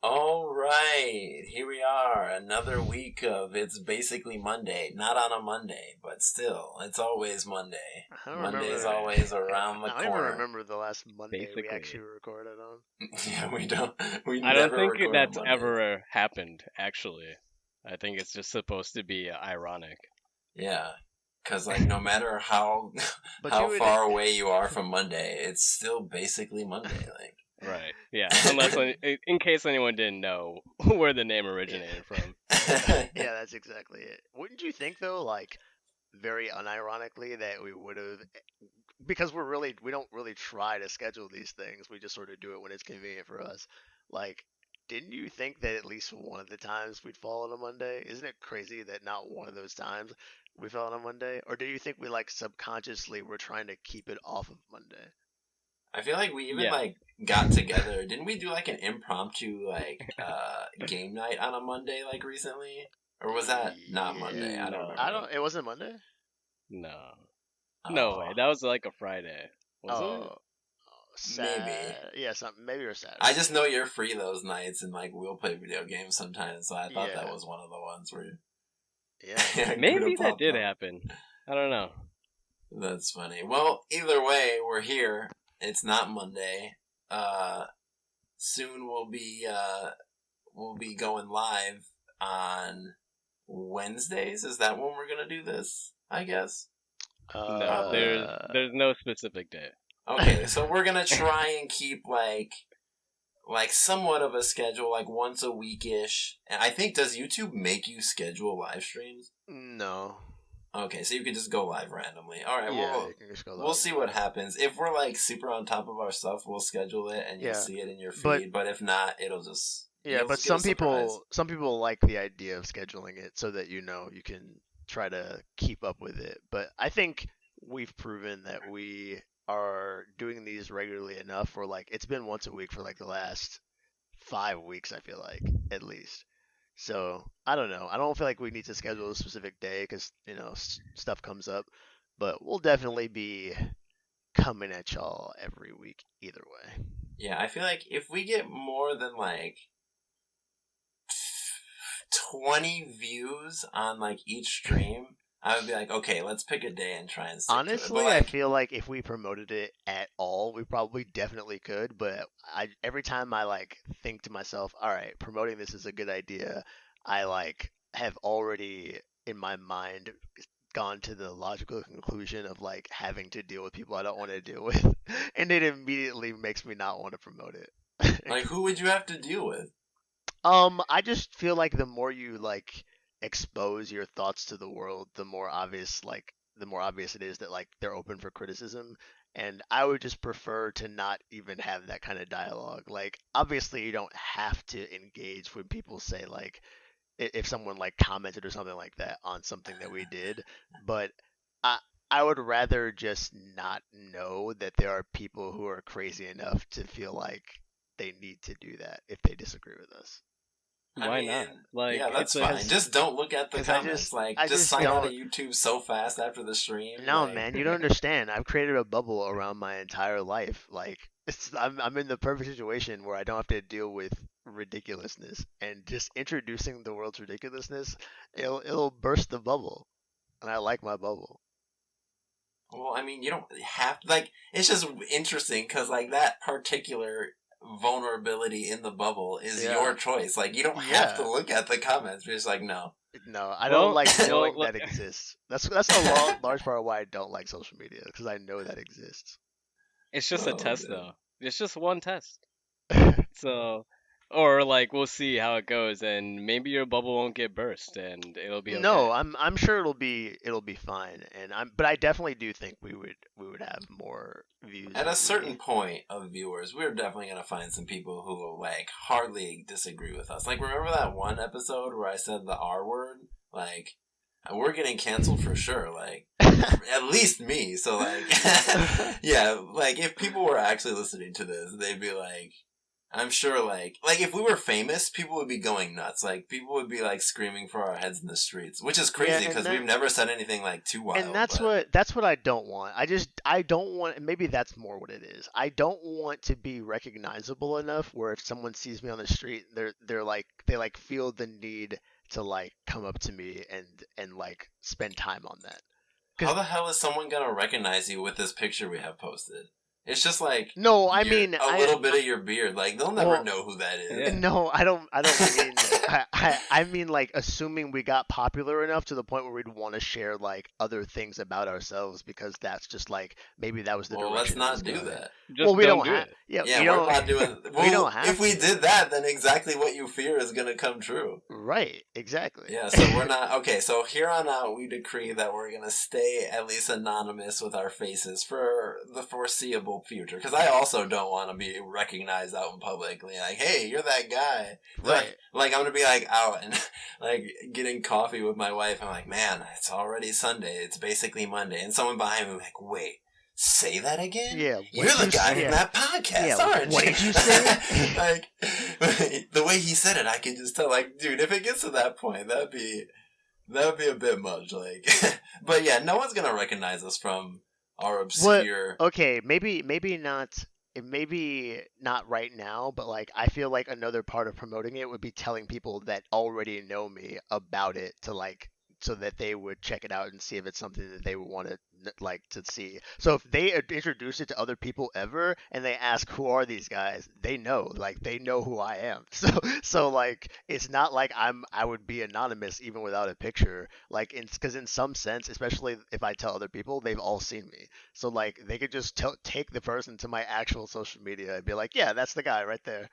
All right, here we are, another week of It's Basically Monday. Not on a Monday, but still, it's always Monday. Monday's always around the corner. I don't even remember the last Monday we Basically. actually recorded on. Yeah, we don't. I don't never think record that's on Mondays. ever happened, actually. I think it's just supposed to be ironic. Yeah, because like no matter how far away you are from Monday, it's still basically Monday. Like. Right. Yeah. Unless, in case anyone didn't know where the name originated from. Yeah, that's exactly it. Wouldn't you think though, like, very unironically, that we would have, because we don't really try to schedule these things. We just sort of do it when it's convenient for us. Like, didn't you think that at least one of the times we'd fall on a Monday? Isn't it crazy that not one of those times we fell on a Monday? Or do you think we like subconsciously were trying to keep it off of Monday? I feel like we even like got together. Didn't we do like an impromptu like game night on a Monday like recently? Or was that not Monday? I don't remember. It wasn't Monday? No. No way. That was like a Friday. Wasn't it? Maybe. Yeah, maybe or Saturday. I just know you're free those nights and like we'll play video games sometimes, so I thought that was one of the ones where maybe that did happen. I don't know. That's funny. Well, either way, we're here. It's not Monday. Soon we'll be going live on Wednesdays. Is that when we're gonna do this? I guess. No, there's no specific day. Okay, so we're gonna try and keep like somewhat of a schedule, like once a week-ish. And I think, does YouTube make you schedule live streams? No. Okay, so you can just go live randomly. All right, yeah, we'll see what happens. If we're like super on top of our stuff, we'll schedule it and you'll see it in your feed. But if not, it'll just but some people like the idea of scheduling it so that you can try to keep up with it. But I think we've proven that we are doing these regularly enough. Where like it's been once a week for like the last 5 weeks. I feel like at least. So, I don't know. I don't feel like we need to schedule a specific day because, stuff comes up. But we'll definitely be coming at y'all every week either way. Yeah, I feel like if we get more than like 20 views on like each stream, I would be like, okay, let's pick a day and try and stick Honestly, to it. I feel like if we promoted it at all, we probably definitely could. But every time I like think to myself, all right, promoting this is a good idea, I like have already in my mind gone to the logical conclusion of like having to deal with people I don't want to deal with, and it immediately makes me not want to promote it. Like, who would you have to deal with? I just feel like the more you like expose your thoughts to the world, the more obvious it is that like they're open for criticism. And I would just prefer to not even have that kind of dialogue. Like, obviously you don't have to engage when people say like, if someone like commented or something like that on something that we did, but I would rather just not know that there are people who are crazy enough to feel like they need to do that if they disagree with us. Why not? Like, yeah, that's fine. Just don't look at the comments. I just sign out of YouTube so fast after the stream. No, man, you don't understand. I've created a bubble around my entire life. Like, I'm in the perfect situation where I don't have to deal with ridiculousness, and just introducing the world's ridiculousness, it'll burst the bubble, and I like my bubble. Well, I mean, you don't have like. It's just interesting because like that particular vulnerability in the bubble is your choice. Like, you don't have to look at the comments. You're just like, no, I don't like knowing that exists. That's a large part of why I don't like social media, because I know that exists. It's just a test, though. It's just one test. So, or like we'll see how it goes, and maybe your bubble won't get burst, and it'll be okay. No, I'm sure it'll be fine, but I definitely do think we would have more views. At a certain point of viewers, we're definitely gonna find some people who will like hardly disagree with us. Like, remember that one episode where I said the R word? Like, we're getting canceled for sure. Like, at least me. So like, yeah, like if people were actually listening to this, they'd be like, I'm sure, like if we were famous, people would be going nuts. Like, people would be, like, screaming for our heads in the streets, which is Yeah, crazy because we've never said anything, like, too and wild, that's but... what I don't want. I don't want. Maybe that's more what it is. I don't want to be recognizable enough where if someone sees me on the street, they're like they like feel the need to like come up to me and like spend time on that. How the hell is someone gonna recognize you with this picture we have posted? It's just like No, I mean a little bit of your beard. Like, they'll never well, know who that is. Yeah. no, I don't mean I mean like assuming we got popular enough to the point where we'd want to share like other things about ourselves because that's just like maybe that was the Well, let's direction it not was do going. that. Just Well, we don't don't do have. it. Yeah, Yeah, we we're don't. not doing... Well, We don't have if we to. did that, then exactly what you fear is gonna come true. Right, exactly. Yeah, so we're not... Okay, so here on out, we decree that we're gonna stay at least anonymous with our faces for the foreseeable future. Because I also don't want to be recognized out in public. Like, hey, you're that guy. Right. Like, I'm gonna be, like, out and, like, getting coffee with my wife. I'm like, man, it's already Sunday. It's basically Monday. And someone behind me like, wait, say that again? Yeah, You're the guy from that podcast, aren't what you? did you say? Like, the way he said it, I can just tell. Like, dude, if it gets to that point, that'd be a bit much. Like, but yeah, no one's gonna recognize us from our obscure. Okay, maybe not. Maybe not right now, but like I feel like another part of promoting it would be telling people that already know me about it to like so that they would check it out and see if it's something that they would want to like to see. So if they introduce it to other people ever and they ask who are these guys, they know who I am. So like it's not like I would be anonymous even without a picture. Like because in some sense, especially if I tell other people, they've all seen me. So like they could just take the person to my actual social media and be like, yeah, that's the guy right there.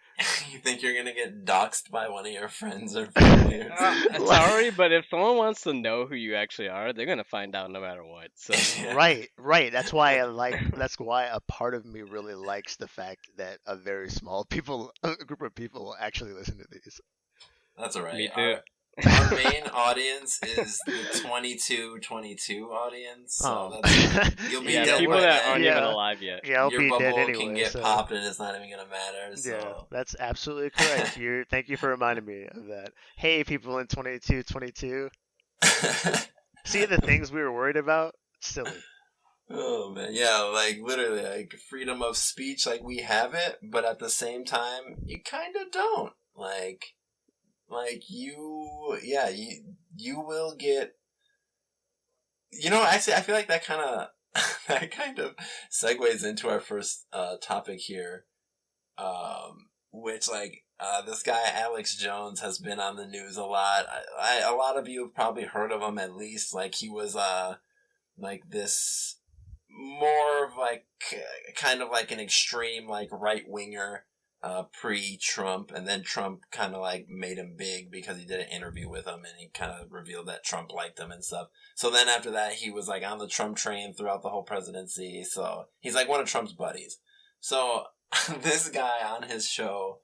You think you're gonna get doxxed by one of your friends or family? Sorry, but if someone wants to know who you actually are, they're gonna find out no matter what. So Right. That's why that's why a part of me really likes the fact that a very small group of people actually listen to these. That's alright. Me too. Our main audience is the 22-22 audience. So you'll be Yeah, dead people by that then. aren't even alive yet. Yeah, I'll Your be dead bubble anyway. can get so. popped and it's not even gonna matter. So. Yeah, that's absolutely correct. Thank you for reminding me of that. Hey, people in 22-22. See the things we were worried about? Silly. Oh man, yeah, like literally, like freedom of speech, like we have it, but at the same time, you kind of don't. Like you, yeah, you will get. You know, actually, I feel like that kind of that kind of segues into our first topic here, which like this guy Alex Jones has been on the news a lot. A lot of you have probably heard of him at least. Like he was like this more of like kind of like an extreme like right winger pre-Trump, and then Trump kind of like made him big because he did an interview with him and he kind of revealed that Trump liked him and stuff. So then after that he was like on the Trump train throughout the whole presidency. So he's like one of Trump's buddies. So this guy on his show,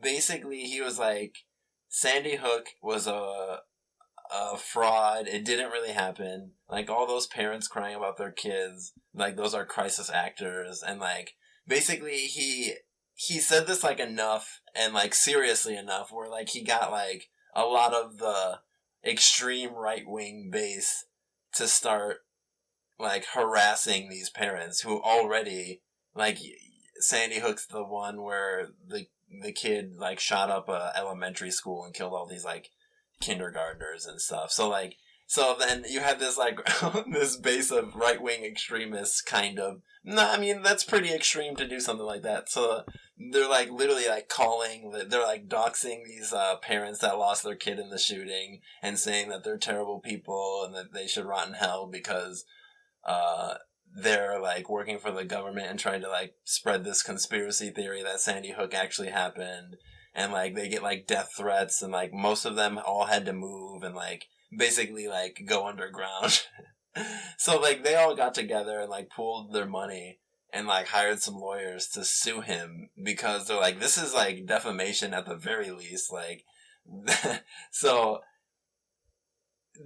basically he was like Sandy Hook was a fraud. It didn't really happen. Like all those parents crying about their kids, like those are crisis actors. And like basically he said this like enough and like seriously enough where like he got like a lot of the extreme right wing base to start like harassing these parents who already like Sandy Hook's the one where the kid like shot up a elementary school and killed all these like kindergartners and stuff. So then you have this like this base of right wing extremists kind of. No, I mean that's pretty extreme to do something like that. So they're like literally like they're like doxing these parents that lost their kid in the shooting and saying that they're terrible people and that they should rot in hell because they're like working for the government and trying to like spread this conspiracy theory that Sandy Hook actually happened. And, like, they get, like, death threats, and, like, most of them all had to move and, like, basically, like, go underground. So, like, they all got together and, like, pooled their money and, like, hired some lawyers to sue him because they're like, this is, like, defamation at the very least. Like, so,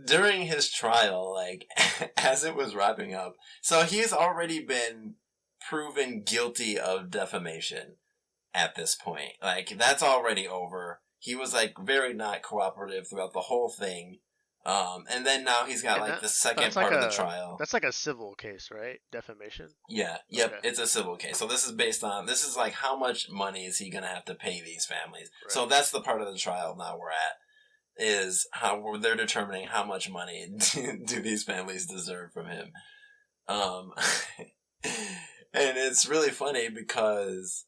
during his trial, like, as it was wrapping up, so he's already been proven guilty of defamation. at this point. Like, that's already over. He was, like, very not cooperative throughout the whole thing. And then now he's got, And like, the so second part of the trial. That's like a civil case, right? Defamation? Yeah, yep, Okay. it's a civil case. So this is like how much money is he gonna have to pay these families? Right. So that's the part of the trial now we're at, is how they're determining how much money do these families deserve from him. And it's really funny because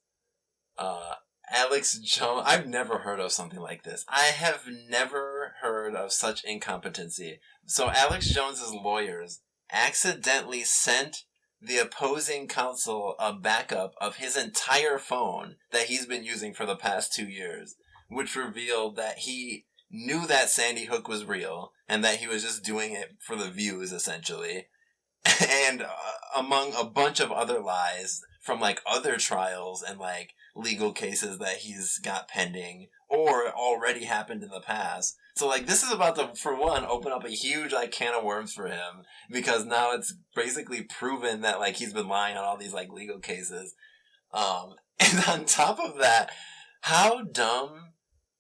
Alex Jones, I've never heard of something like this. I have never heard of such incompetency. So Alex Jones's lawyers accidentally sent the opposing counsel a backup of his entire phone that he's been using for the past 2 years, which revealed that he knew that Sandy Hook was real and that he was just doing it for the views, essentially. And among a bunch of other lies from, like, other trials and, like, legal cases that he's got pending or already happened in the past. So, like, this is about to, for one, open up a huge, like, can of worms for him, because now it's basically proven that, like, he's been lying on all these, like, legal cases. And on top of that, how dumb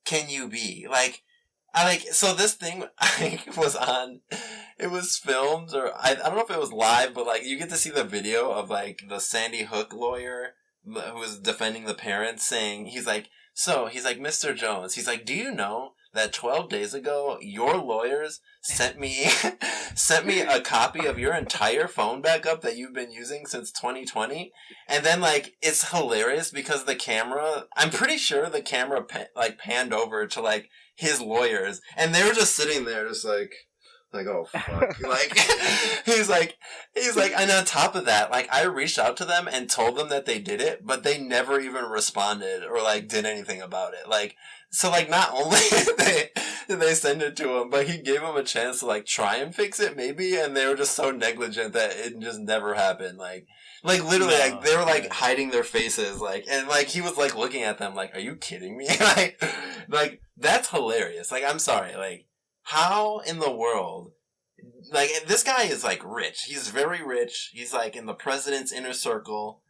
can you be? So this thing, it was filmed, or I don't know if it was live, but, like, you get to see the video of, like, the Sandy Hook lawyer who was defending the parents saying, he's like, Mr. Jones, he's like, do you know that 12 days ago, your lawyers sent me a copy of your entire phone backup that you've been using since 2020? And then, like, it's hilarious because the camera, I'm pretty sure the camera panned over to, like, his lawyers, and they were just sitting there just like, oh, fuck. Like, he's like, and on top of that, like, I reached out to them and told them that they did it, but they never even responded or, like, did anything about it. Like, so, like, not only did they send it to him, but he gave them a chance to, like, try and fix it, maybe, and they were just so negligent that it just never happened. Like literally, No, like, they were, like, yeah. hiding their faces, like, and, like, he was, like, looking at them, like, are you kidding me? like, that's hilarious. Like, I'm sorry, like, how in the world, like, this guy is, like, rich. He's very rich. He's, like, in the president's inner circle.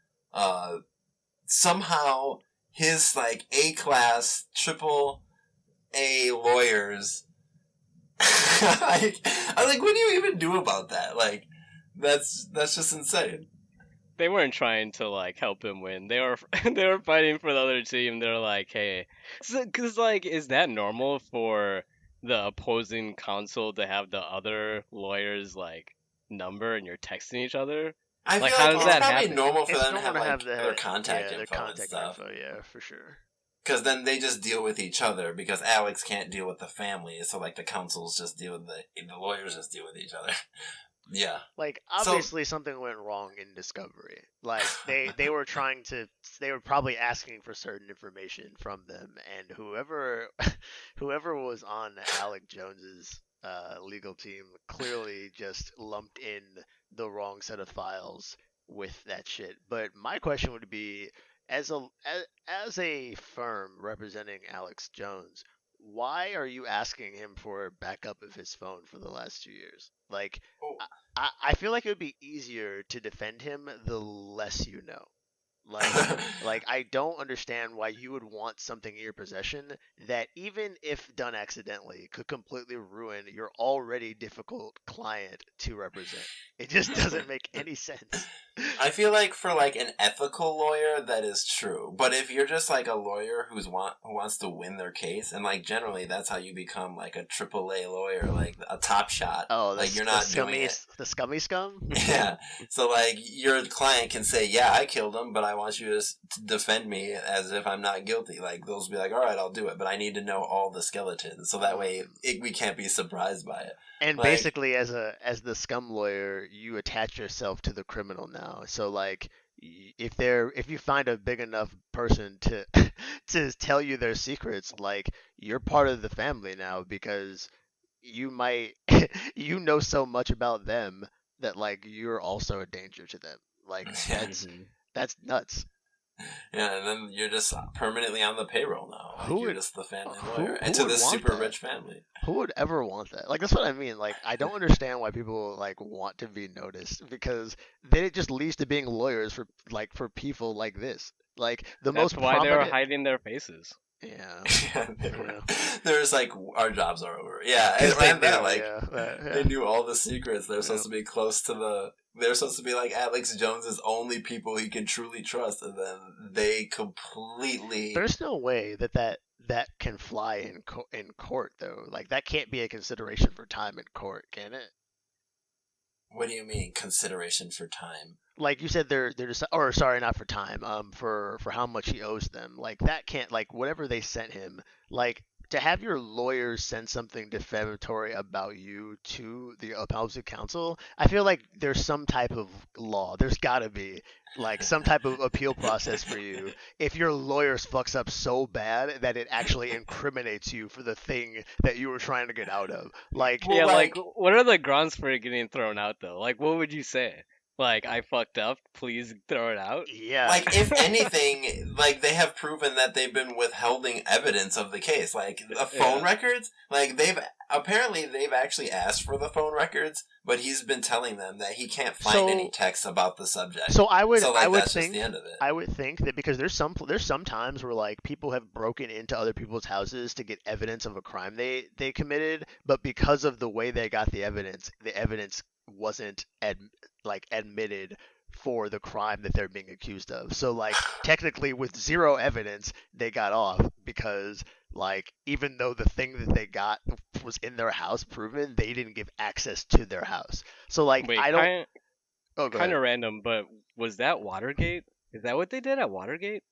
Somehow, his, like, A-class, triple A lawyers, I'm like, what do you even do about that? Like, that's just insane. They weren't trying to, like, help him win. They were they were fighting for the other team. They're like, hey, because, like, is that normal for the opposing counsel to have the other lawyer's, like, number and you're texting each other? I Like, feel how like does it's that probably happen? normal for It's them to have, normal like, their contact their info and contact stuff. info, yeah, for sure. Because then they just deal with each other, because Alex can't deal with the family, so, like, the counsels just deal with the lawyers just deal with each other. Yeah. Like, obviously something went wrong in Discovery. Like, they were they were probably asking for certain information from them, and whoever was on Alec Jones's legal team clearly just lumped in the wrong set of files with that shit. But my question would be, as a firm representing Alex Jones, why are you asking him for a backup of his phone for the last 2 years? Like, Oh. I feel like it would be easier to defend him the less you know. Like I don't understand why you would want something in your possession that, even if done accidentally, could completely ruin your already difficult client to represent. It just doesn't make any sense. I feel like for, like, an ethical lawyer, that is true. But if you're just, like, a lawyer who wants to win their case, and, like, generally that's how you become, like, a AAA lawyer, like, a top shot. Oh, like, you're not doing it. The scummy scum? Yeah. So, like, your client can say, yeah, I killed him, but I want you to defend me as if I'm not guilty. Like, they'll be like, all right, I'll do it, but I need to know all the skeletons, so that way we can't be surprised by it. And Like, basically, as the scum lawyer, you attach yourself to the criminal now. So, like, if you find a big enough person to to tell you their secrets, like, you're part of the family now, because you might you know so much about them that, like, you're also a danger to them. Like, yeah. that's nuts. Yeah, and then you're just permanently on the payroll now. Like, Who you're would- just the family who- lawyer. who And to would this want super that? rich family. Who would ever want that? Like, that's what I mean. Like, I don't understand why people, like, want to be noticed, because then it just leads to being lawyers for people like this. Like the That's most why they were prominent. hiding their faces. Yeah. Yeah, Yeah. there's like our jobs are over. Yeah, Because they and that knew, like yeah, they yeah. knew all the secrets. They're Yeah. supposed to be close to the. They're supposed to be like Alex Jones's only people he can truly trust, and then they completely. There's no way that can fly in court though. Like that can't be a consideration for time in court, can it? What do you mean consideration for time? Like you said, they're just, or sorry, not for time, for how much he owes them. Like that can't, like whatever they sent him, like to have your lawyers send something defamatory about you to the opposing counsel. I feel like there's some type of law. There's got to be like some type of appeal process for you if your lawyers fucks up so bad that it actually incriminates you for the thing that you were trying to get out of. Like, Well, Yeah, like, like what are the grounds for it getting thrown out though? Like, what would you say? Like, I fucked up. Please throw it out. yeah. like if anything, like they have proven that they've been withholding evidence of the case, like the phone Yeah. records. Like they've actually asked for the phone records, but he's been telling them that he can't find any texts about the subject. So I would So like I would that's just think the end of it. I would think that because there's some times where like people have broken into other people's houses to get evidence of a crime they committed, but because of the way they got the evidence wasn't admitted for the crime that they're being accused of. So like technically with zero evidence they got off because like even though the thing that they got was in their house proven, they didn't give access to their house. So like Wait, I don't. kind Oh, go kind ahead. of random, but was that Watergate? Is that what they did at Watergate?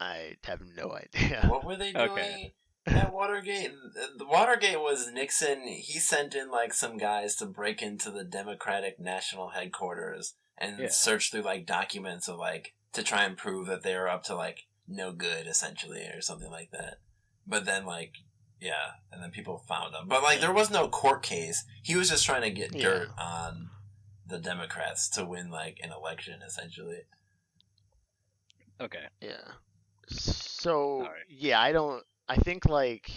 I have no idea. What were they doing Okay. at Watergate? The Watergate was Nixon. He sent in like some guys to break into the Democratic National Headquarters and Yeah. search through like documents of like to try and prove that they were up to like no good essentially or something like that. But then like yeah, and then people found him. But like there was no court case. He was just trying to get dirt on the Democrats to win like an election essentially. Okay. Yeah. So Alright. yeah, I think like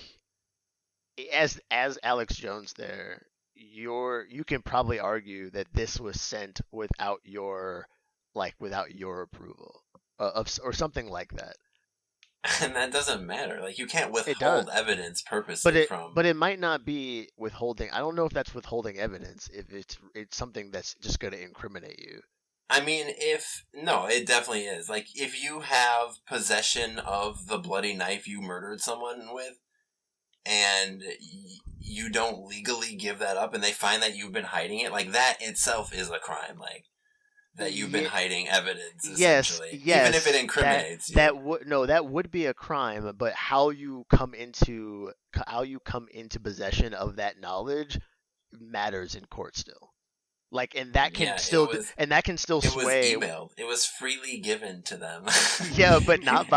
as Alex Jones there, you can probably argue that this was sent without your approval or something like that. And that doesn't matter. Like you can't It does. withhold evidence purposely from. But it might not be withholding. I don't know if that's withholding evidence. If it's something that's just going to incriminate you. I mean, no, it definitely is. Like, if you have possession of the bloody knife you murdered someone with, and you don't legally give that up, and they find that you've been hiding it, like, that itself is a crime. Like, that you've been hiding evidence, essentially. Yes. Even if it incriminates you. That would be a crime, but how you come into possession of that knowledge matters in court still. Like, and that can still sway. It was emailed. It was freely given to them. Yeah, but not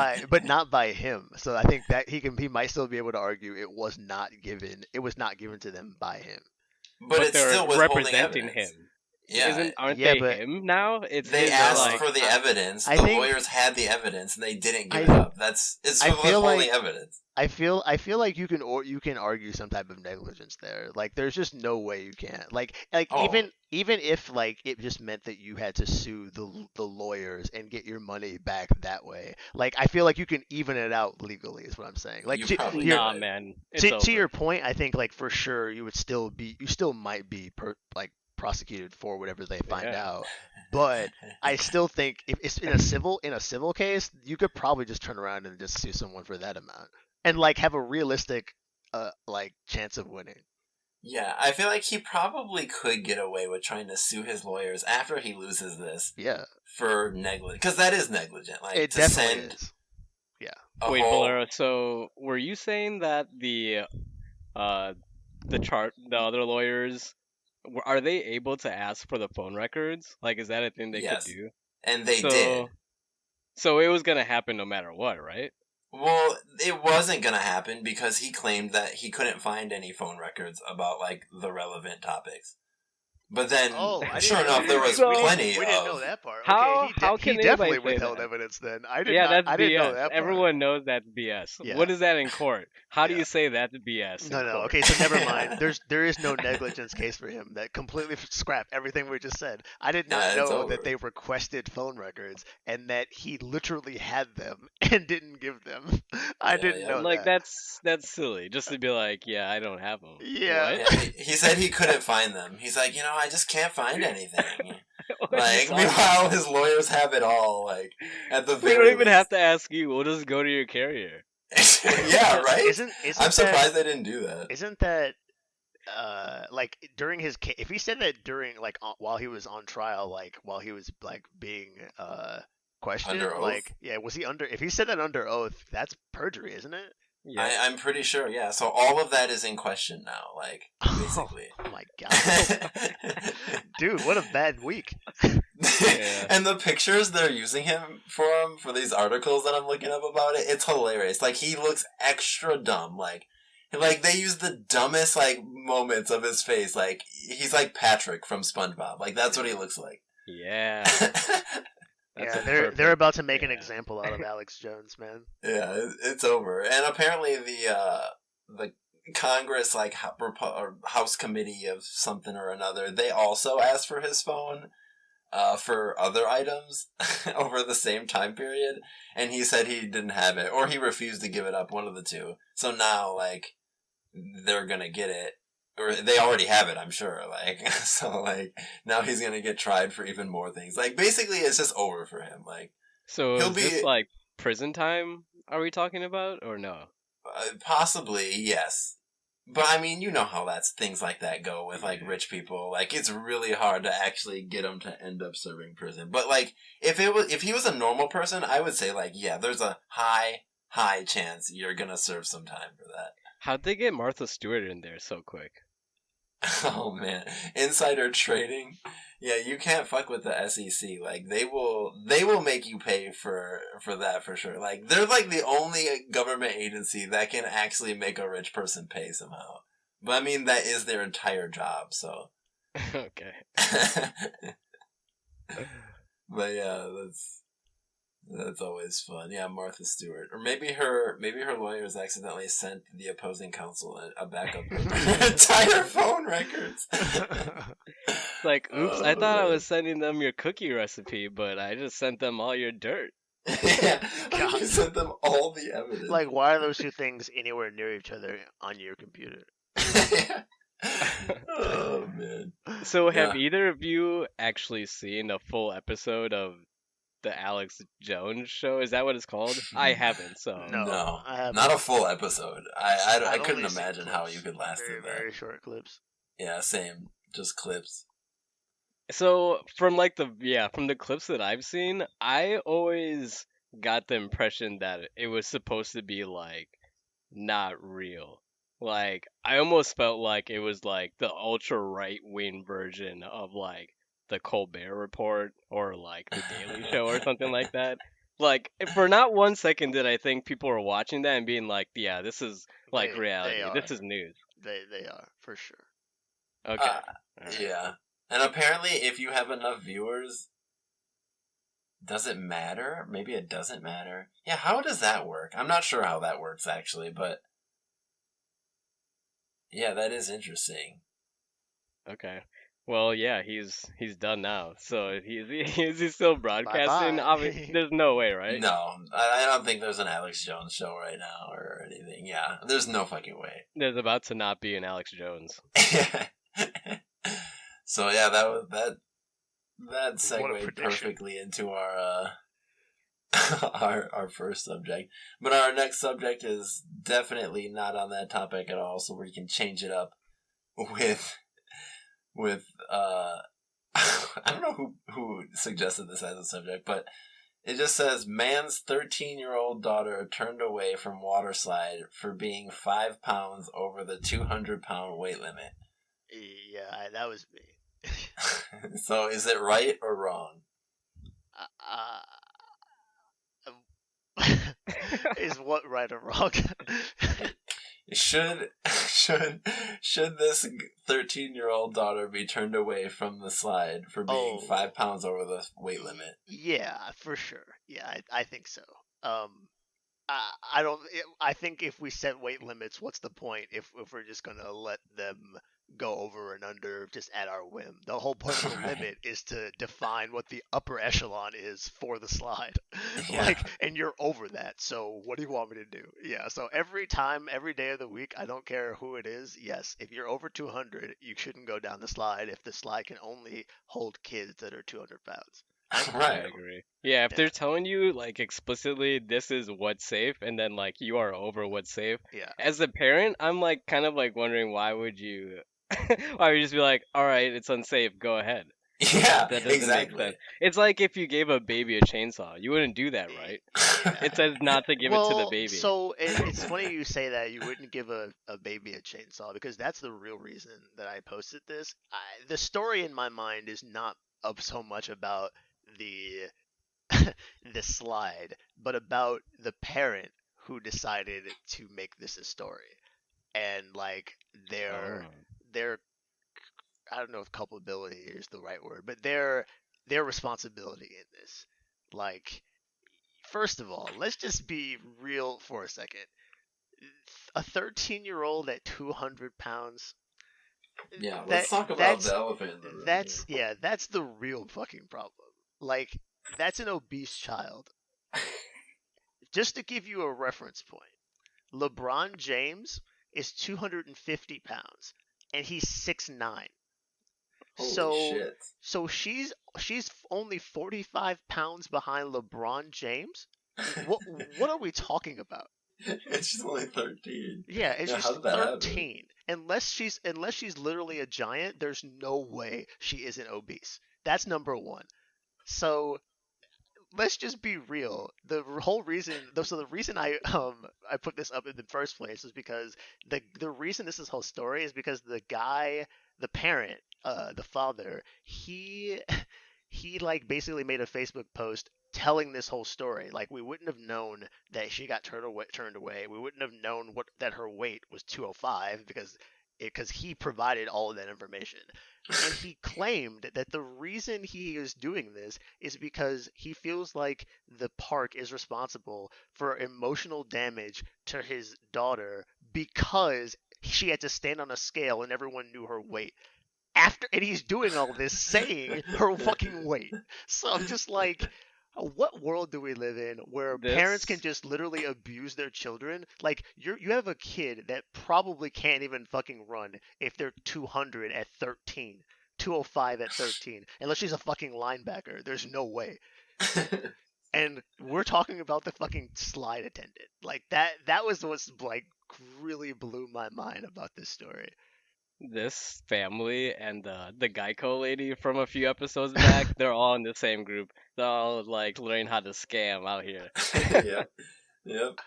by him. So I think that he might still be able to argue it was not given. It was not given to them by him. But it's they're still withholding representing evidence. him. Yeah. Aren't Yeah, they but him now? It's They his, asked like, for the evidence. I The think- lawyers had the evidence, and they didn't give I- it up. It's I feel withholding like- evidence. I feel like you can argue some type of negligence there. Like there's just no way you can't. Like Oh. even if like it just meant that you had to sue the lawyers and get your money back that way. Like I feel like you can even it out legally is what I'm saying. Like You probably your- Nah, could. man. It's to over. your point, I think like for sure you still might be prosecuted for whatever they find Yeah. out. But I still think if it's in a civil case, you could probably just turn around and just sue someone for that amount and like have a realistic chance of winning. Yeah, I feel like he probably could get away with trying to sue his lawyers after he loses this Yeah, for negligence, because that is negligent. Like it to definitely send is. a Wait, whole. Valera, so were you saying that the other lawyers, are they able to ask for the phone records? Like, is that a thing they Yes. could do? And they so, did. So it was gonna happen no matter what, right? Well, it wasn't gonna happen because he claimed that he couldn't find any phone records about like the relevant topics. But then, Oh, I didn't sure know. enough, there was So- plenty We didn't of. know that part. How- Okay, how he can definitely anybody say withheld that? evidence then. I did Yeah, not. that's I BS. didn't know that part. Everyone knows that's BS. Yeah. What is that in court? How do Yeah. you say that's BS? No, in no. court? Okay, so never mind. There is no negligence case for him. That completely scrap everything we just said. I did not Yeah, it's know over. that they requested phone records and that he literally had them and didn't give them. I Yeah, didn't yeah. know Like that. that's silly. Just to be like, yeah, I don't have them. Yeah. What? Yeah, he said he couldn't find them. He's like, I just can't find anything. What are you Like, talking meanwhile, his lawyers have it all. Like, at the We very don't even least. have to ask you. We'll just go to your carrier. Yeah, right. Isn't I'm that surprised they didn't do that. isn't that like during his case? If he said that during like while he was on trial, like while he was like being questioned, Under oath? like yeah, was he under? If he said that under oath, that's perjury, isn't it? Yeah. I'm pretty sure. Yeah. So all of that is in question now. Like, basically. Oh my god, dude, what a bad week. Yeah. And the pictures they're using him for these articles that I'm looking up about it, it's hilarious. Like, he looks extra dumb. Like they use the dumbest moments of his face. Like, he's like Patrick from SpongeBob. Like, that's what he looks like. Yeah. That's Yeah, a they're perfect- about to make an yeah. example out of Alex Jones, man. Yeah, it's over. And apparently the Congress or House Committee of something or another, they also asked for his phone for other items over the same time period, and he said he didn't have it, or he refused to give it up, one of the two. So now they're gonna get it, or they already have it, I'm sure. So now he's gonna get tried for even more things. Basically, it's just over for him. So He'll is this be- like prison time? Are we talking about or no? Possibly, yes. But I mean, you know how things like that go with rich people. It's really hard to actually get them to end up serving prison. But if he was a normal person, I would say yeah, there's a high chance you're gonna serve some time for that. How'd they get Martha Stewart in there so quick? Oh man, insider trading. Yeah, you can't fuck with the SEC. They will make you pay for that for sure. They're the only government agency that can actually make a rich person pay somehow. But I mean, that is their entire job. So. Okay. But yeah, that's always fun. Yeah, Martha Stewart, or maybe her lawyers accidentally sent the opposing counsel a backup of her entire phone records. It's like, oops, I thought I was sending them your cookie recipe, but I just sent them all your dirt. Yeah, God. you sent them all the evidence. Why are those two things anywhere near each other on your computer? Oh man. So have Yeah. either of you actually seen a full episode of the Alex Jones show? Is that what it's called? I haven't, so. No, I haven't. Not a full episode. I I've couldn't only seen imagine how clips. you could last Very, through that. very short clips. Yeah, same. Just clips. So from from the clips that I've seen, I always got the impression that it was supposed to be not real. I almost felt like it was the ultra right wing version of the Colbert Report or the Daily Show or something like that. For not 1 second did I think people were watching that and being like, yeah, this is They reality. This are. is news. They are for sure. Okay. Alright. Yeah. And apparently, if you have enough viewers, does it matter? Maybe it doesn't matter. Yeah, how does that work? I'm not sure how that works, actually, but... Yeah, that is interesting. Okay. Well, yeah, he's done now. So is he still broadcasting? Bye-bye. There's no way, right? No, I don't think there's an Alex Jones show right now or anything. Yeah, there's no fucking way. There's about to not be an Alex Jones. So yeah, that What a segued prediction. perfectly into our our first subject. But our next subject is definitely not on that topic at all, so we can change it up with I don't know who suggested this as a subject, but it just says man's 13-year-old daughter turned away from water slide for being 5 pounds over the 200-pound weight limit. Yeah, that was me. So is it right or wrong? Is what right or wrong? Should should this 13-year-old daughter be turned away from the slide for being Oh, 5 pounds over the weight limit? yeah, for sure. Yeah, I think so. I don't. I think if we set weight limits, what's the point if we're just gonna let them go over and under just at our whim? The whole point of the Right. limit is to define what the upper echelon is for the slide. Yeah. And you're over that. So what do you want me to do? Yeah. So every time, every day of the week, I don't care who it is. Yes, if you're over 200, you shouldn't go down the slide if the slide can only hold kids that are 200 pounds. I Right. agree. Yeah, if Yeah. they're telling you like explicitly this is what's safe and then like you are over what's safe, Yeah. as a parent, I'm like kind of like wondering why would you why would you just be like, "All right, it's unsafe, go ahead." Yeah, That doesn't make exactly. sense. It's like if you gave a baby a chainsaw. You wouldn't do that, Y- right? It Yeah. says not to give it to the Well, baby. so it's funny you say that you wouldn't give a baby a chainsaw because that's the real reason that I posted this. The story in my mind is not up so much about the the slide, but about the parent who decided to make this a story and like Oh. their I don't know if culpability is the right word, but their responsibility in this. Like, first of all, let's just be real for a second. A 13-year-old at 200 pounds, Yeah, that let's talk about the that's elephant in the room that's here. yeah, that's the real fucking problem. Like, that's an obese child. Just to give you a reference point, LeBron James is 250 pounds and he's 6'9". Holy So shit. so she's only 45 pounds behind LeBron James. What are we talking about? And she's only 13. Yeah, and Yeah, she's how did that happen? 13. Unless she's literally a giant, there's no way she isn't obese. That's number one. So let's just be real. The whole reason, so the reason I put this up in the first place is because the reason this whole story is because the guy, the parent, the father, he like basically made a Facebook post telling this whole story. Like, we wouldn't have known that she got turned away. We wouldn't have known what that her weight was 205 because he provided all of that information. And he claimed that the reason he is doing this is because he feels like the park is responsible for emotional damage to his daughter because she had to stand on a scale and everyone knew her weight. And he's doing all this saying her fucking weight. So I'm just like, what world do we live in where parents can This just literally abuse their children? Like, you have a kid that probably can't even fucking run if they're 200 at 13, 205 at 13, unless she's a fucking linebacker. There's no way. And we're talking about the fucking slide attendant. Like, that was what's like really blew my mind about this story. this family and the Geico lady from a few episodes back, they're all in the same group. They're all like learning how to scam out here. Yep. Yep.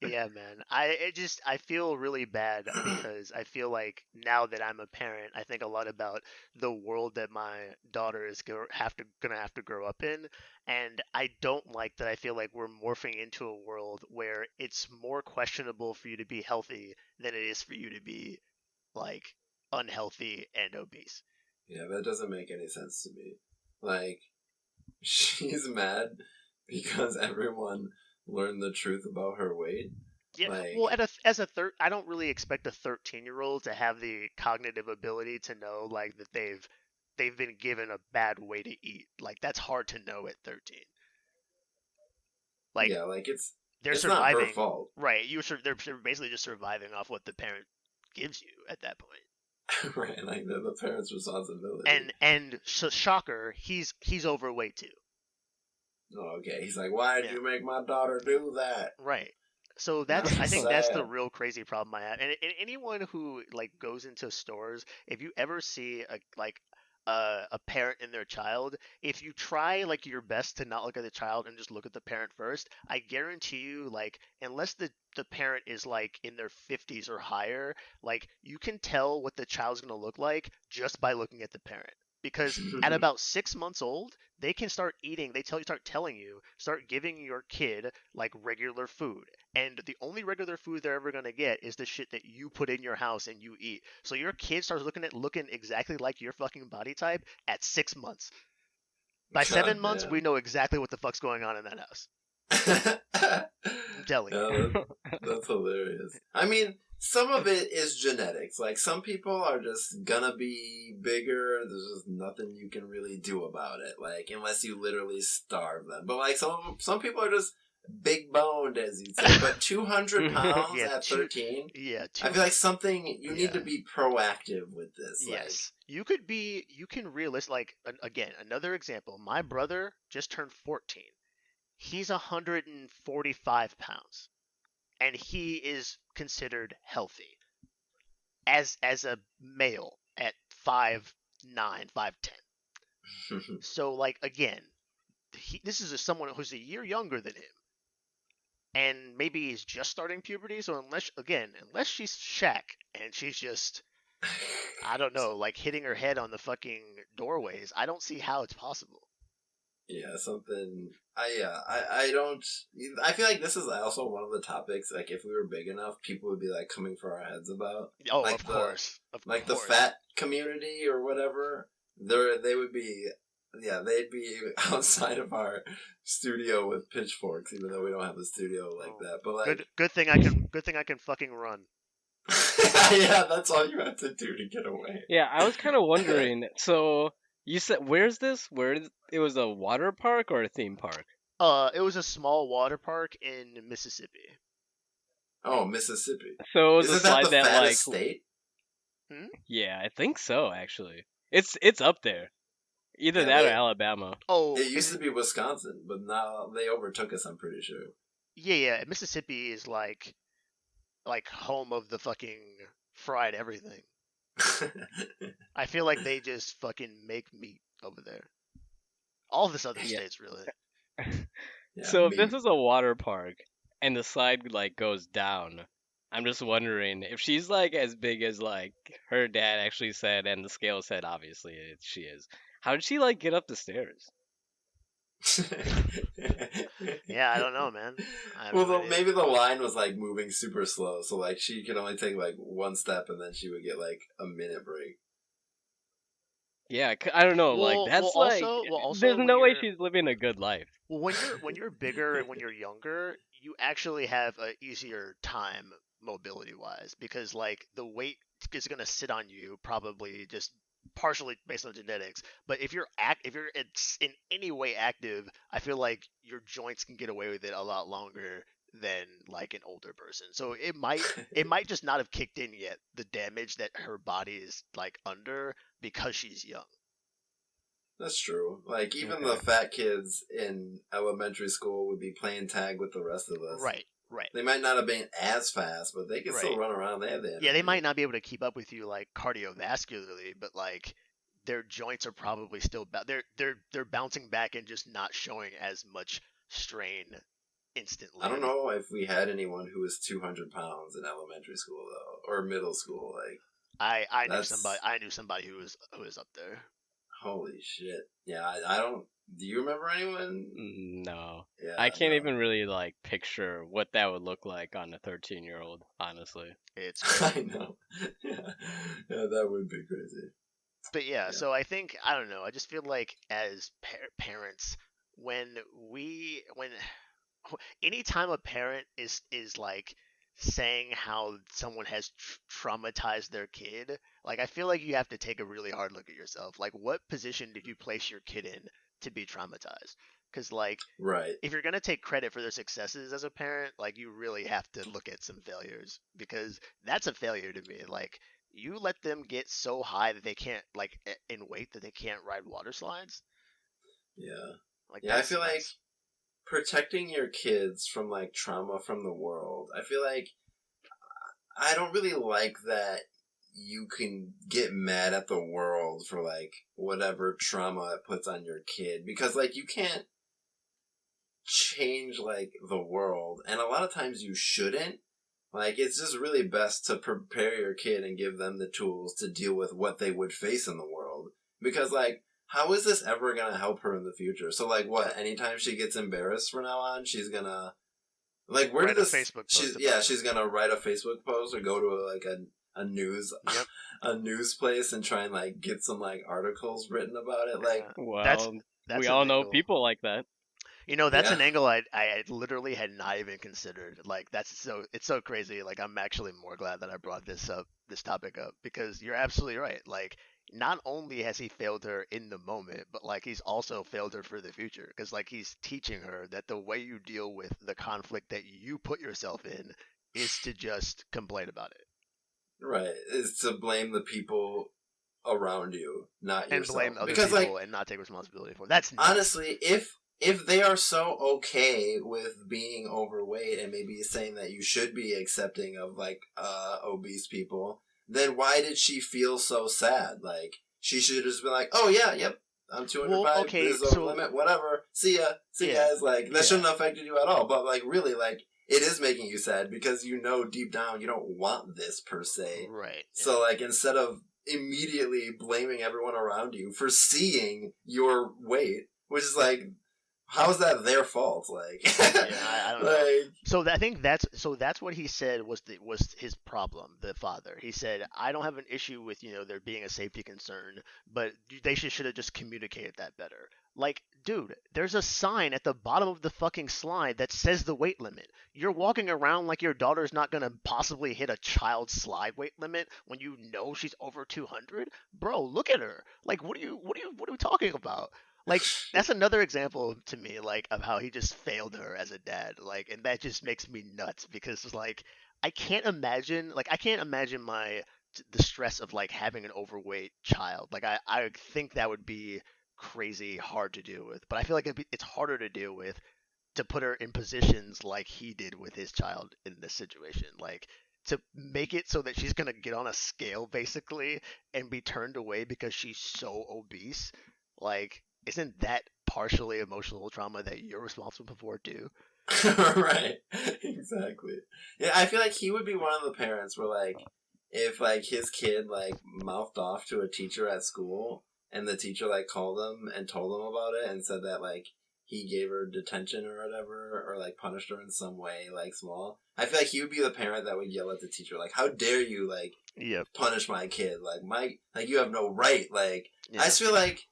Yeah, man. I feel really bad because I feel like now that I'm a parent, I think a lot about the world that my daughter is gonna have to grow up in, and I don't like that. I feel like we're morphing into a world where it's more questionable for you to be healthy than it is for you to be like unhealthy and obese. Yeah, that doesn't make any sense to me. Like, she's mad because everyone learned the truth about her weight. Yeah, Like, well, I don't really expect a 13-year-old to have the cognitive ability to know like that they've been given a bad way to eat. Like, that's hard to know at 13. Like, yeah, like they're it's not her surviving, fault. right? They're basically just surviving off what the parent gives you at that point. Right, like they're the parents' responsibility. And so, shocker, he's overweight too. Oh, okay. He's like, why did Yeah. you make my daughter do that? Right. So I That's think that's the sad. real crazy problem I have. And anyone who like goes into stores, if you ever see a parent and their child, if you try like your best to not look at the child and just look at the parent first, I guarantee you, like, unless the parent is like in their 50s or higher, like, you can tell what the child's going to look like just by looking at the parent. because at about 6 months old, they can start eating. Start giving your kid like regular food, and the only regular food they're ever gonna get is the shit that you put in your house and you eat. So your kid starts looking exactly like your fucking body type at 6 months. By 7 months, we know exactly what the fuck's going on in that house. I'm telling you. That's hilarious. I mean, some of it is genetics. Like, some people are just gonna be bigger. There's just nothing you can really do about it. Like, unless you literally starve them. But, like, some people are just big boned, as you'd say. But 200 pounds at 13? Yeah. I feel like something, you need to be proactive with this. Yes. You can like, again, another example. My brother just turned 14. He's 145 pounds. And he is considered healthy as a male at 5'9", 5'10". So, like, again, this is someone who's a year younger than him, and maybe he's just starting puberty. So unless she's Shaq and she's just, I don't know, like hitting her head on the fucking doorways, I don't see how it's possible. Yeah, something. I don't. I feel like this is also one of the topics. Like, if we were big enough, people would be like coming for our heads about. Oh, like of course. The fat community or whatever. They would be. Yeah, they'd be outside of our studio with pitchforks, even though we don't have a studio like that. But like, good thing I can fucking run. Yeah, that's all you have to do to get away. Yeah, I was kind of wondering. So you said, where's this? It was a water park or a theme park? It was a small water park in Mississippi. Oh, Mississippi. So it was Isn't a slide that the fattest like state? Yeah, I think so. Actually, it's up there. Either that or Alabama. Oh, it used to be Wisconsin, but now they overtook us. I'm pretty sure. Yeah. Mississippi is like home of the fucking fried everything. I feel like they just fucking make meat over there. All this other states, really. Yeah, so if this is a water park and the slide like goes down, I'm just wondering if she's like as big as like her dad actually said, and the scale said obviously she is. How did she like get up the stairs? Yeah, I don't know, man. Maybe the line was like moving super slow, so like she could only take like one step, and then she would get like a minute break. Yeah, I don't know. Like that's there's no way she's living a good life. Well, when you're bigger and when you're younger, you actually have an easier time mobility wise, because like the weight is gonna sit on you probably just partially based on genetics. But if you're in any way active, I feel like your joints can get away with it a lot longer than like an older person. So it might just not have kicked in yet, the damage that her body is like under, because she's young. That's true. Like, even the fat kids in elementary school would be playing tag with the rest of us. Right. They might not have been as fast, but they can still run around. They have the energy. Yeah, they might not be able to keep up with you like cardiovascularly, but like their joints are probably still they're bouncing back and just not showing as much strain instantly. I don't know if we had anyone who was 200 pounds in elementary school though, or middle school. Like, I knew somebody who was up there. Holy shit! Yeah, I don't. Do you remember anyone? No. Yeah, I can't even really like picture what that would look like on a 13-year-old. Honestly, it's crazy. I know. Yeah, that would be crazy. But yeah, so I think, I don't know. I just feel like as parents, anytime a parent is like saying how someone has traumatized their kid, like I feel like you have to take a really hard look at yourself. Like, what position did you place your kid in to be traumatized? Because like, if you're gonna take credit for their successes as a parent, like you really have to look at some failures, because that's a failure to me. Like, you let them get so high that they can't, like, in weight, that they can't ride water slides. Yeah. Like, I feel like protecting your kids from like trauma from the world, I feel like I don't really like that you can get mad at the world for like whatever trauma it puts on your kid, because like you can't change like the world, and a lot of times you shouldn't. Like, it's just really best to prepare your kid and give them the tools to deal with what they would face in the world. because like, how is this ever gonna help her in the future? So like, what? Anytime she gets embarrassed from now on, she's gonna like, where Write did a this? Facebook post about it. She's gonna write a Facebook post or go to like a news Yep. a news place and try and like get some like articles written about it. Like, That's Well, we an all know angle. people like that. That's yeah, an angle I literally had not even considered. Like it's so crazy. Like I'm actually more glad that I brought this topic up, because you're absolutely right. Like not only has he failed her in the moment, but like he's also failed her for the future, because like he's teaching her that the way you deal with the conflict that you put yourself in is to just complain about it right. Is to blame the people around you, not and yourself. blame other Because like, people and not take responsibility for it. That's nuts. honestly, if they are so okay with being overweight and maybe saying that you should be accepting of like obese people, then why did she feel so sad? Like, she should have just been like, "Oh yeah, yep, I'm 205. Well, okay, This is over so limit. Whatever. See ya. See you yeah, guys." Like, that yeah, shouldn't have affected you at all. But like, really, like, it is making you sad because you know deep down you don't want this per se. right. Yeah. So like, instead of immediately blaming everyone around you for seeing your weight, which is like, how is that their fault? Like, I don't know. like, So I think that's what he said was his problem. The father, he said, I don't have an issue with there being a safety concern, but they should have just communicated that better. Like, dude, there's a sign at the bottom of the fucking slide that says the weight limit. You're walking around like your daughter's not gonna possibly hit a child's slide weight limit when you know she's over 200. Bro, look at her. Like, what are we talking about? Like, that's another example to me, like, of how he just failed her as a dad. Like, and that just makes me nuts, because like I can't imagine the stress of like having an overweight child. Like I think that would be crazy hard to deal with. But I feel like it's harder to deal with to put her in positions like he did with his child in this situation. Like, to make it so that she's gonna get on a scale basically and be turned away because she's so obese. Like, isn't that partially emotional trauma that you're responsible for too? right, exactly. Yeah, I feel like he would be one of the parents where like, if like his kid like mouthed off to a teacher at school and the teacher like called him and told him about it and said that like he gave her detention or whatever, or like punished her in some way like small, I feel like he would be the parent that would yell at the teacher like, how dare you like Yep. punish my kid, like you have no right. Like, Yeah. I just feel like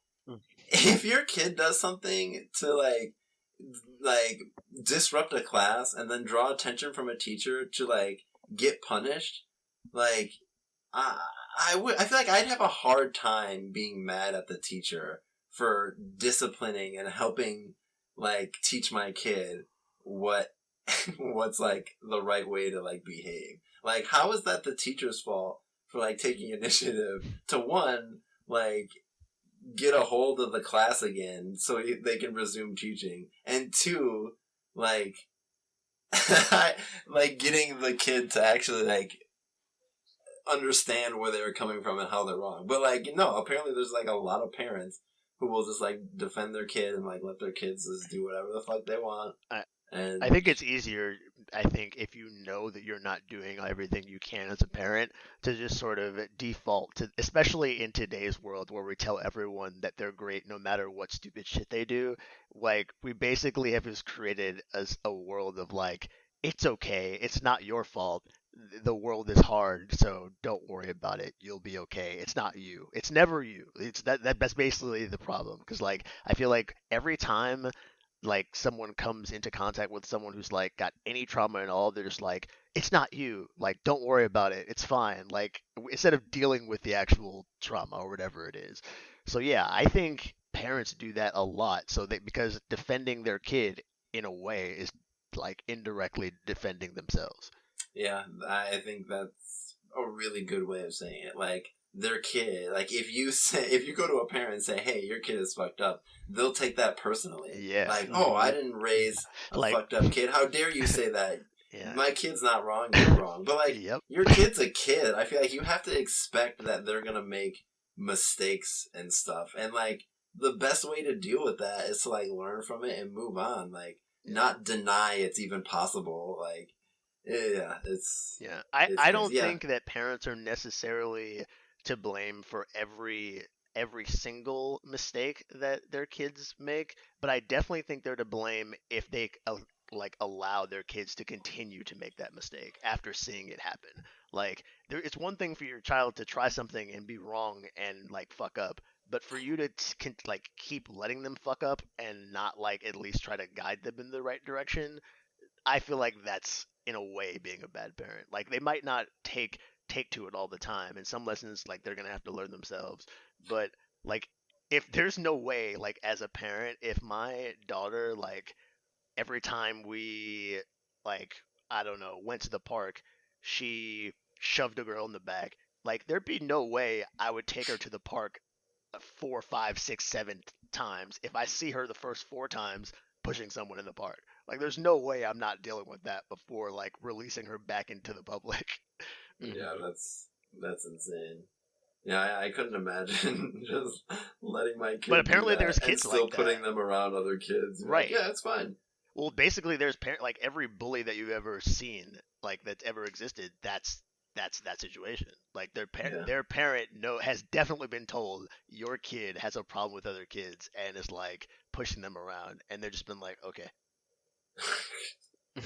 if your kid does something to like disrupt a class and then draw attention from a teacher to like get punished, like, I feel like I'd have a hard time being mad at the teacher for disciplining and helping like teach my kid what's like the right way to like behave. Like, how is that the teacher's fault for like taking initiative to, one, like, get a hold of the class again so they can resume teaching, and two, like, like getting the kid to actually like understand where they were coming from and how they're wrong. But like, no, apparently there's like a lot of parents who will just like defend their kid and like let their kids just do whatever the fuck they want. And I think it's easier, I think, if you know that you're not doing everything you can as a parent, to just sort of default to, especially in today's world where we tell everyone that they're great no matter what stupid shit they do. Like, we basically have just created a world of like, it's okay, it's not your fault. The world is hard, so don't worry about it. You'll be okay. It's not you. It's never you. It's that's basically the problem. Because like, I feel like every time like someone comes into contact with someone who's like got any trauma at all, they're just like, it's not you. Like, don't worry about it. It's fine. Like, instead of dealing with the actual trauma or whatever it is. So yeah, I think parents do that a lot. So they, because defending their kid in a way is like indirectly defending themselves. yeah, I think that's a really good way of saying it. Like, their kid, like, if you go to a parent and say, hey, your kid is fucked up, they'll take that personally. Yeah. Like, oh, I didn't raise a Like- fucked up kid. How dare you say that? Yeah. My kid's not wrong, you're wrong. But like, Yep. your kid's a kid. I feel like you have to expect that they're gonna make mistakes and stuff. And like, the best way to deal with that is to like learn from it and move on. Like, not deny it's even possible. Like, yeah, it's I don't crazy. Yeah. think that parents are necessarily to blame for every every single mistake that their kids make, but I definitely think they're to blame if they allow their kids to continue to make that mistake after seeing it happen. Like it's one thing for your child to try something and be wrong and like fuck up, but for you to keep letting them fuck up and not like at least try to guide them in the right direction, I feel like that's in a way being a bad parent. Like they might not take to it all the time, and some lessons like they're gonna have to learn themselves. But like if there's no way, like as a parent, if my daughter like every time we like I don't know went to the park, she shoved a girl in the back. Like there'd be no way I would take her to the park 4, 5, 6, 7 times if I see her the first 4 times pushing someone in the park. Like there's no way I'm not dealing with that before like releasing her back into the public. Yeah, that's insane. Yeah, I couldn't imagine just letting my kids. But apparently do that there's kids and still like that. putting them around other kids. You're Right. Like, yeah, it's fine. Well, basically, there's like every bully that you've ever seen, like that's ever existed. That's that situation. Like their parent has definitely been told your kid has a problem with other kids and is like pushing them around, and they've just been like, okay,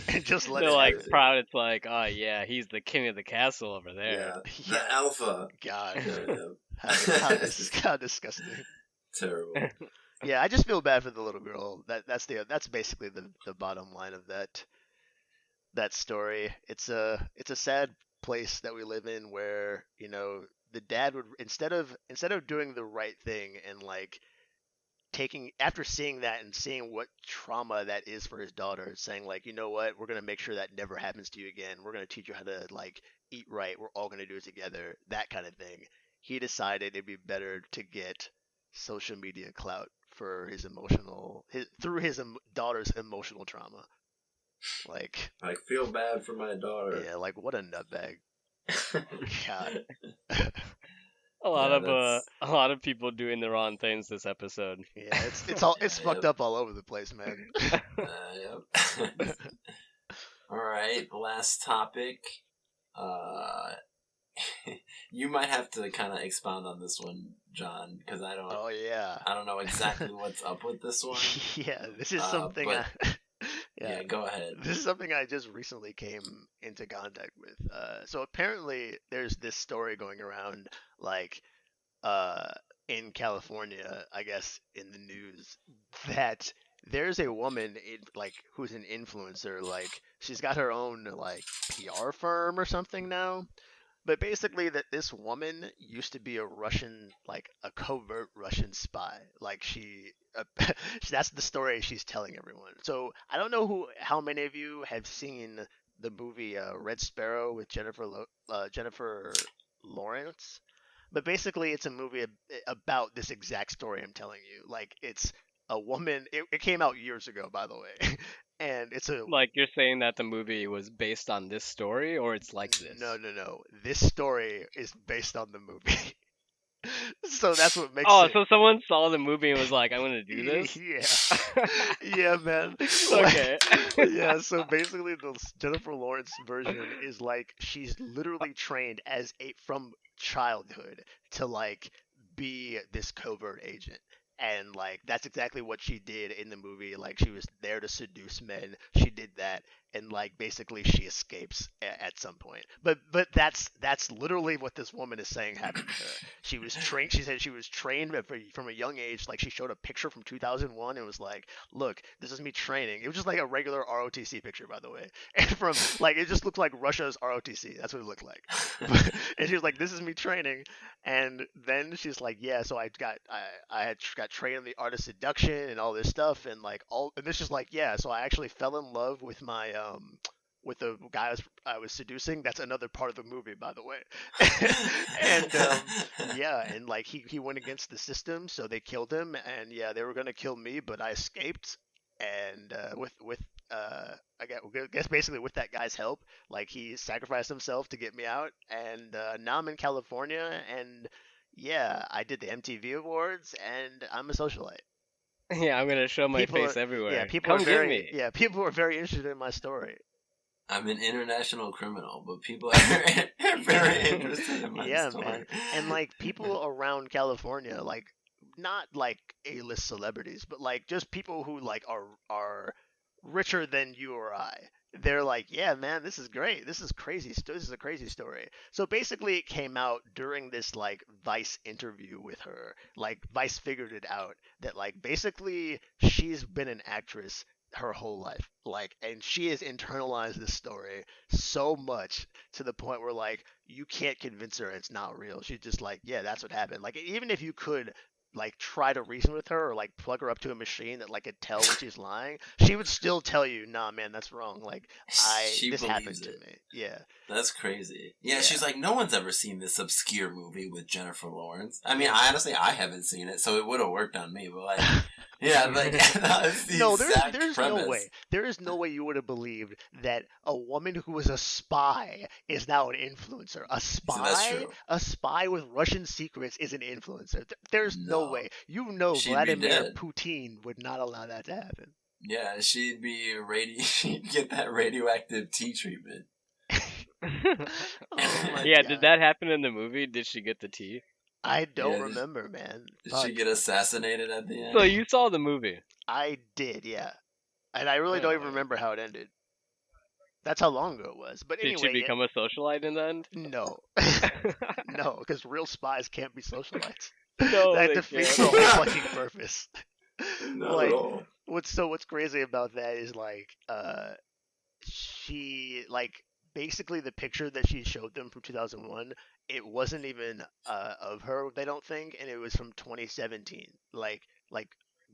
and just let They're it like happen. proud. It's like, oh yeah, he's the king of the castle over there. Yeah, the alpha. God, Yeah. how disgusting. Terrible. Yeah, I just feel bad for the little girl. That's basically the bottom line of that story. It's a sad place that we live in where, you know, the dad would instead of doing the right thing and like taking after seeing that and seeing what trauma that is for his daughter, saying like, you know what, we're gonna make sure that never happens to you again. We're gonna teach you how to like eat right. We're all gonna do it together. That kind of thing. He decided it'd be better to get social media clout for his daughter's emotional trauma. Like, I feel bad for my daughter. yeah, like what a nutbag. God. A lot of people doing the wrong things this episode. Yeah, it's fucked up all over the place, man. Yep. All right, last topic. You might have to kind of expound on this one, John, because I don't. Oh yeah. I don't know exactly what's up with this one. Yeah, this is something. Yeah, go ahead. This is something I just recently came into contact with. So apparently, there's this story going around, like, in California, I guess, in the news, that there's a woman who's an influencer. Like, she's got her own like PR firm or something now. But basically, that this woman used to be a covert Russian spy. Like that's the story she's telling everyone. So I don't know how many of you have seen the movie Red Sparrow with Jennifer Lawrence. But basically, it's a movie about this exact story I'm telling you. Like it's a woman. It came out years ago, by the way. And it's like you're saying that the movie was based on this story, or it's like this? No. This story is based on the movie. So that's what makes it... so someone saw the movie and was like, I'm going to do this? Yeah. Yeah, man. Okay. Yeah, so basically the Jennifer Lawrence version is like she's literally trained from childhood to like be this covert agent. And like that's exactly what she did in the movie. Like she was there to seduce men. She did that, and like basically she escapes at some point. But that's literally what this woman is saying happened to her. She was trained. She said she was trained from a young age. Like she showed a picture from 2001 and was like, "Look, this is me training." It was just like a regular ROTC picture, by the way. And from like it just looked like Russia's ROTC. That's what it looked like. And she was like, "This is me training." And then she's like, "Yeah, so I had got trained in the art of seduction and all this stuff, and like and this is like, yeah, so I actually fell in love with my with the guy I was seducing." That's another part of the movie, by the way. And yeah, and like he went against the system, so they killed him, and yeah, they were gonna kill me, but I escaped, and I guess basically with that guy's help, like he sacrificed himself to get me out, and now I'm in California, and yeah, I did the MTV Awards, and I'm a socialite. Yeah, I'm gonna show my face everywhere. Yeah, people are very interested in my story. I'm an international criminal, but people are very interested in my Yeah, story. man. And like people around California, like not like A-list celebrities, but like just people who like are richer than you or I. They're like, yeah, man, this is great. This is crazy. This is a crazy story. So basically, it came out during this like Vice interview with her. Like Vice figured it out that like basically she's been an actress her whole life. Like, and she has internalized this story so much to the point where like you can't convince her it's not real. She's just like, yeah, that's what happened. Like even if you could like try to reason with her or like plug her up to a machine that like could tell when she's lying, she would still tell you, nah, man, that's wrong. Like She this happened believes to it. me. Yeah. That's crazy. Yeah, Yeah. she's like, no one's ever seen this obscure movie with Jennifer Lawrence. I mean, Yeah. honestly, I haven't seen it, so it would have worked on me. But like, yeah, like that's the No, exact there's premise. no way. There is no way you would have believed that a woman who was a spy is now an influencer. So that's true. A spy with Russian secrets is an influencer. There's no No. way. You know, She'd be Vladimir dead. Putin would not allow that to happen. Yeah, she'd be she'd get that radioactive tea treatment. Oh my Yeah, god. did that happen in the movie? Did she get the tea? I don't Yeah, remember, man. Did Fuck. she get assassinated at the end? So you saw the movie. I did, yeah. And I really don't even Oh. remember how it ended. That's how long ago it was. But Did anyway, she become a socialite in the end? no. No, because real spies can't be socialites. No, That they defeats can't. the whole fucking purpose. Not Like, at all. what's crazy about that is like she like basically the picture that she showed them from 2001, it wasn't even of her, they don't think, and it was from 2017. Like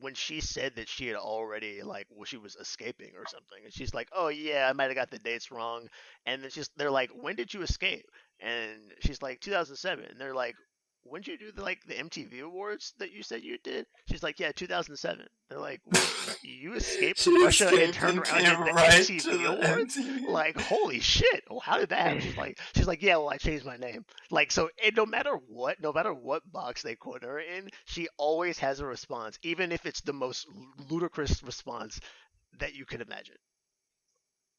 when she said that she had already like she was escaping or something, and she's like, oh yeah, I might have got the dates wrong, and then they're like, when did you escape? And she's like 2007, and they're like, when did you do the MTV awards that you said you did? She's like, yeah, 2007. They're like, wait, you escaped from She Russia and escaped turned and around came and did the right MTV to the awards? MTV. Like, holy shit! Well, how did that happen? She's like, yeah, well, I changed my name. Like, so and no matter what box they put her in, she always has a response, even if it's the most ludicrous response that you could imagine.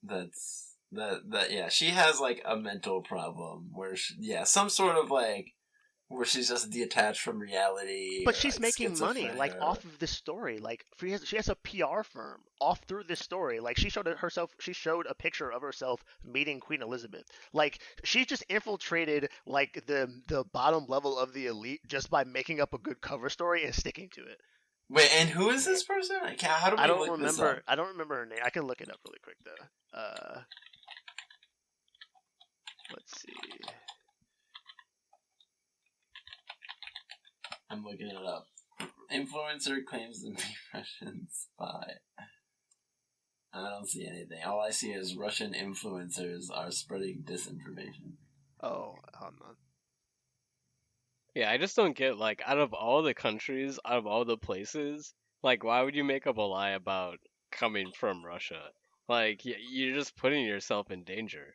That's yeah. She has like a mental problem where some sort of like where she's just detached from reality. But or, she's like, making money, like schizophrenia. off of this story. Like she has a PR firm off through this story. Like she showed a picture of herself meeting Queen Elizabeth. Like she just infiltrated like the bottom level of the elite just by making up a good cover story and sticking to it. Wait, and who is this person? How do we look this up? I don't remember her name. I can look it up really quick though. Let's see. I'm looking it up. Influencer claims to be Russian spy. I don't see anything. All I see is Russian influencers are spreading disinformation. Oh, hold on. Yeah, I just don't get, like, out of all the countries, out of all the places, like, why would you make up a lie about coming from Russia? Like, you're just putting yourself in danger.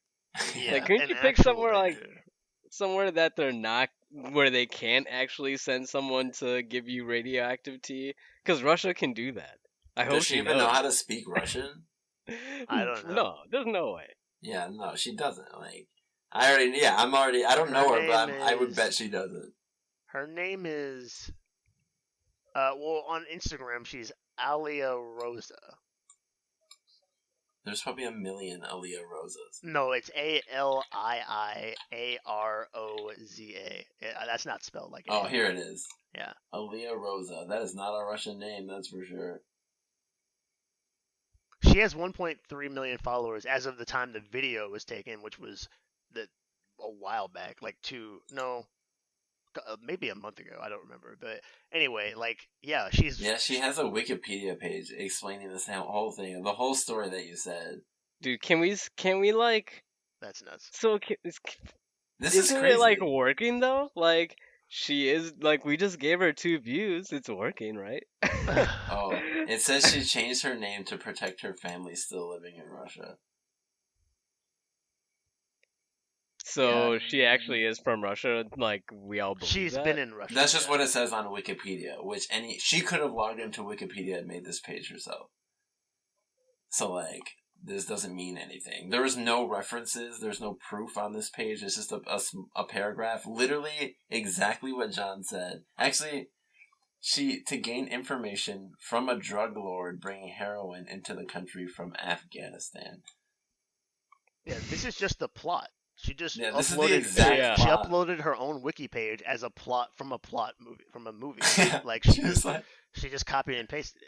Yeah, Like, couldn't an you pick actual somewhere, like, danger. somewhere that they're not, where they can't actually send someone to give you radioactive tea? Because Russia can do that. I hope Does she even know how to speak Russian? I don't know. No, there's no way. Yeah, no, she doesn't. Like, I don't know her, but I would bet she doesn't. Her name is, well, on Instagram, she's Alia Rosa. There's probably a million Aaliyah Rosas. No, it's ALIIAROZA. That's not spelled like Oh, A. here it is. Yeah. Aaliyah Rosa. That is not a Russian name, that's for sure. She has 1.3 million followers as of the time the video was taken, which was a while back, maybe a month ago. I don't remember, but anyway, like, yeah, she has a Wikipedia page explaining this whole thing, the whole story that you said. Dude, can we like? That's nuts. So This is isn't crazy. it like working though? Like she is like we just gave her 2 views. It's working, right? Oh, it says she changed her name to protect her family still living in Russia. So Yeah. she actually is from Russia, like we all believe She's that? been in Russia. That's just what it says on Wikipedia, she could have logged into Wikipedia and made this page herself. So, like, this doesn't mean anything. There is no references. There's no proof on this page. It's just a paragraph. Literally exactly what John said. Actually, to gain information from a drug lord bringing heroin into the country from Afghanistan. Yeah, this is just the plot. She just This is uploaded. the exact Yeah. She plot. uploaded her own wiki page as a plot from a movie. Yeah, Like she was like, she just copied and pasted it.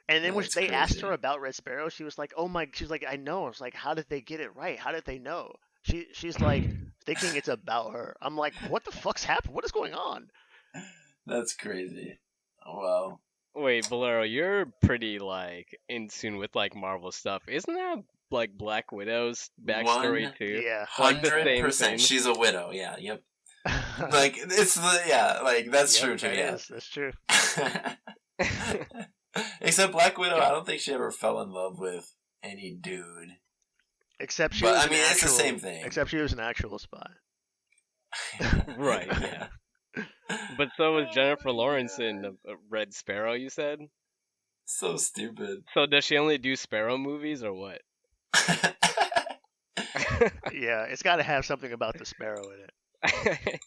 And then when That's they asked crazy. her about Red Sparrow, she was like, "Oh my!" She's like, "I know." I was like, "How did they get it right? How did they know?" She's like thinking it's about her. I'm like, "What the fuck's happened? What is going on?" That's crazy. Well, Wait, Bolero, you're pretty like in tune with like Marvel stuff. Isn't that like Black Widow's backstory too? Yeah. Like the same 100%. thing. She's a widow. Yeah, yep. Like, it's like, that's Yep, true too, that yeah. is. That's true. Except Black Widow, I don't think she ever fell in love with any dude. Except she But, was I mean, an it's the actual, same thing. Except she was an actual spy. Right, yeah. But so was Jennifer Lawrence in Red Sparrow, you said? So stupid. So does she only do Sparrow movies or what? Yeah, it's got to have something about the sparrow in it.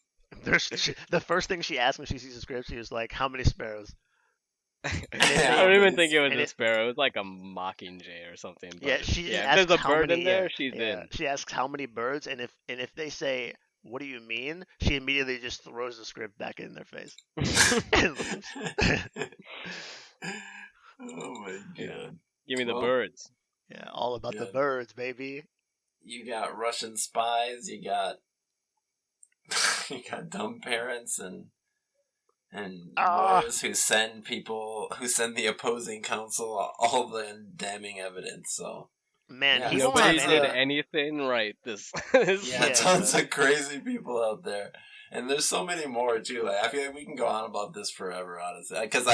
The first thing she asked when she sees the script, she was like, "How many sparrows?" Yeah, I don't even think it was and a it- sparrow. It was like a mockingjay or something. But Yeah, she yeah, if asks there's a how bird many, in there, yeah, she's yeah. in. She asks how many birds, and if they say, "What do you mean?" she immediately just throws the script back in their face and leaves. Oh my Yeah. god. Give me the Well, birds. Yeah, all about the Good. birds, baby. You got Russian spies, you got dumb parents and Ah. lawyers who send the opposing counsel all the damning evidence, so Man, yeah, he won't have Nobody did any. anything right. This yeah, Yeah, tons man. of crazy people out there. And there's so many more too. Like, I feel like we can go on about this forever, honestly. Because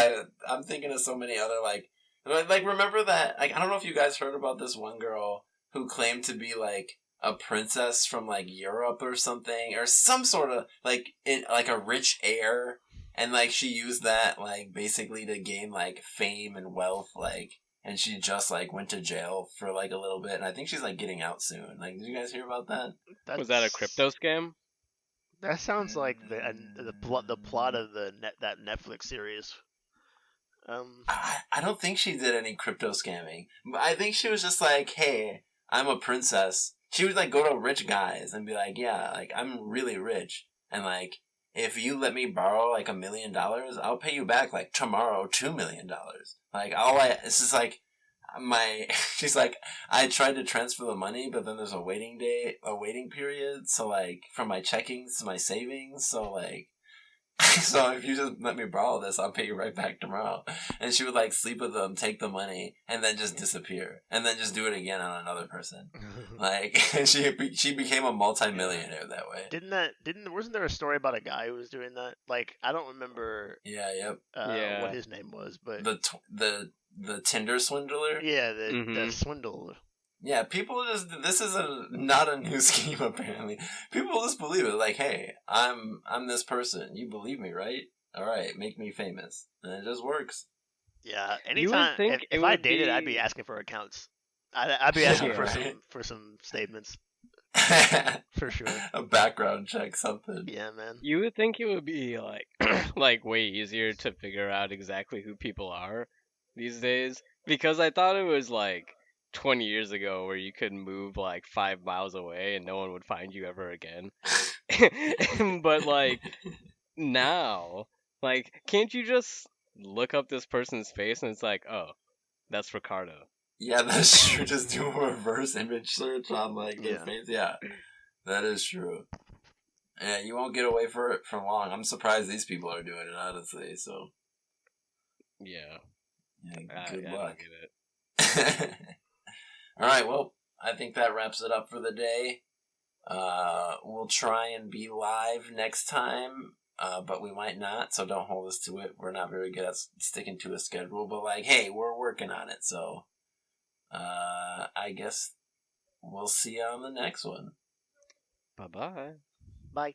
I'm thinking of so many other like remember that? Like, I don't know if you guys heard about this one girl who claimed to be like a princess from like Europe or something, or some sort of like a rich heir, and like she used that like basically to gain like fame and wealth, like. And she just like went to jail for like a little bit, and I think she's like getting out soon. Like, did you guys hear about that? was that a crypto scam? That sounds like the plot of that Netflix series. I don't think she did any crypto scamming. I think she was just like, hey, I'm a princess. She would like go to rich guys and be like, yeah, like I'm really rich. And like, if you let me borrow like $1 million, I'll pay you back like tomorrow $2 million. Like this is like she's like, I tried to transfer the money, but then there's a waiting period. So like from my checkings to my savings. So like, so if you just let me borrow this, I'll pay you right back tomorrow. And she would like sleep with them, take the money, and then just disappear, and then just do it again on another person. Like, and she became a multimillionaire that way. Wasn't there a story about a guy who was doing that? Like, I don't remember Yeah, yep. Yeah. what his name was, but The Tinder swindler. yeah, the Mhm. swindle. Yeah, people this is not a new scheme apparently. People just believe it. Like, hey, I'm this person. You believe me, right? All right, make me famous, and it just works. Yeah, You would anytime think it if I would dated, I'd be- be asking for accounts. I'd be asking Yeah, right. for some statements for sure. A background check, something. Yeah, man. You would think it would be like like way easier to figure out exactly who people are these days, because I thought it was like 20 years ago where you could move like 5 miles away and no one would find you ever again. But like now, like can't you just look up this person's face and it's like, "Oh, that's Ricardo." Yeah, that's true. Just do a reverse image search on like their Yeah. face. Yeah, that is true. Yeah, you won't get away for long. I'm surprised these people are doing it, honestly. So, Yeah. yeah, good I luck. don't get it. All right, well, I think that wraps it up for the day. We'll try and be live next time, but we might not, so don't hold us to it. We're not very good at sticking to a schedule, but like, hey, we're working on it, so I guess we'll see you on the next one. Bye-bye. Bye.